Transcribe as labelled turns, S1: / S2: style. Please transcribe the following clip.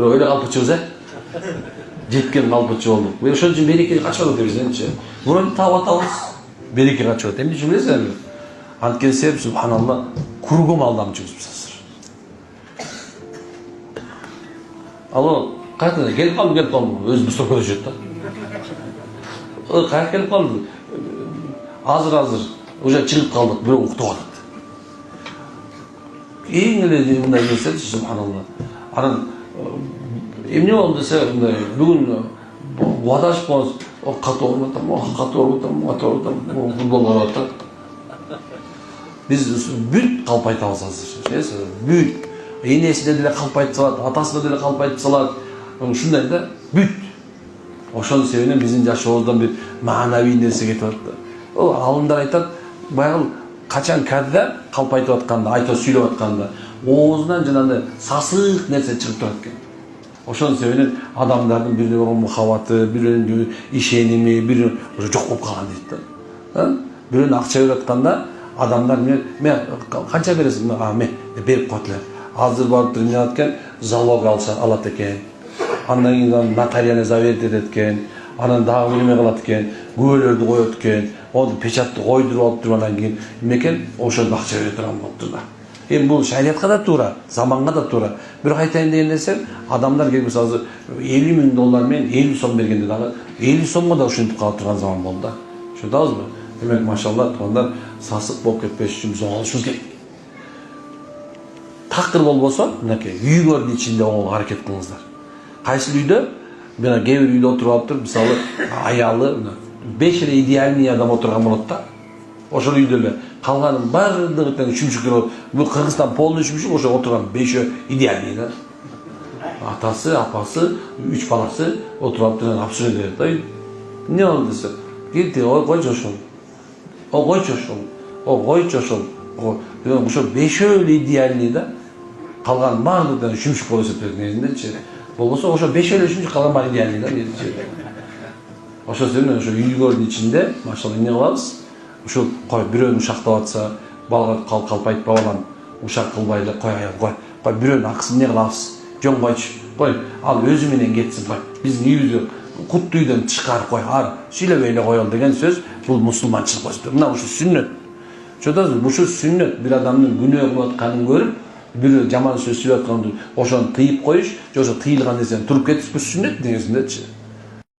S1: Öyle kalpıçıyız he. Жеткен kalpıçı olduk. Ve şu için bereke kaçmadı deriz. Bunu tavat alırız. Bereke kaçmadı. Hem de cümlesi mi? Antken sebep subhanallah kurgum aldamçımız biz. Alo, kaçtı? Gelip kaldı. Öz Mustafa Köşet'te. Kaç gelip kaldı? Hazır. Уже çıkıp kaldık. Böyle uğukta kaldık. İyi neydi bundan gelse subhanallah. Anan emne oldu dese bugün vadaş boz o katı olmadan futbol oynadı. Biz büyük kalpaytamız hazır. Büyük. Enesi de kalpayt salat, atası da kalpayt salat. Şunday da büyük. Oşon sebebinен bizim yaşoğuzdan bir manavi nerse ketip atты. O alımдар aytат, баягы качан кадда калпайтып атканда, айта сүйлөп атканда, оозунан жанагы сасык нерсе чыгып турат экен. Ошонун себебинен адамдардын бирине болгон мухаббаты, бирөөнүн ишеними, бирөө жок болуп калган дейт да. Бирөөнү акча берип атканда адамдар мен канча бересиң? Мен берип койт эле. Азыр барып турат экен, залог алат экен. Андан кийин нотариально заверить этет экен. Анан дагы неме кылат экен, күбөлөрдү коет экен. Onu peçatты койдуруп алып туруп анан кийин эмекен ошондо акча бере турган болуптур да. Эми бул шариатка да туура, заманга да туура. Бирок айтайын деген нерсем, адамдар келип азыр $50,000 менен 50 сом бергенде дагы 50 сомго да ушинтип калып турган заман болду да. Ошондабызбы? Демек, машалла, туугандар сасык болуп кетпеш үчүн биз алышыбыз керек. Такыр болбосо, мынакей үйлөрдүн ичинде оңол аракет кылыңыздар. Кайсы үйдө, мына кээ бир үйдө отуруп алыптыр, мисалы аялы 5 эле идеальный адам отурган болот да. Ошол үйдө эле калганын баардыгы тең үшүмчүктөр болот. Бул Кыргызстан полный үшүмчүк, ошо отурган 5 идеальный да. Атасы, апасы, 3 баласы отуруп алып турган абсурд берет да. Эмне болду десе, келди, койчу ошол. Койчу ошол. Ошо 5 эле идеальный да. Калган баардыгы үшүмчүк болуп эсептелет негизиндечи. Болбосо ошо 5 эле үшүмчүк калган баары идеальный да. Ошо себептен ошо үйлөрдүн ичинде машалла эмне кылабыз? Ушул кой бирөөнү ушактап атса, балага калпайтпа балам, ушак кылбай эле кой бирөөнүн акысын эмне кылабыз? Жөн койчу. Кой, ал өзү менен кетсин кой. Биздин үйүбүздү куттуу үйдөн чыгарып кой. Сүйлөбөй эле коелу деген сөз бул мусулманчылык болчу. Мына ушу сүннөт. Чөтөсүз, бул сүннөт. Бир адамдын күнөө кылып атканын көрүп, бир жаман сөз сүйлөп атканды ошону тыйып коюш, же ошо тыйылган нерсени туруп кетиш бул сүннөт негизиндечи.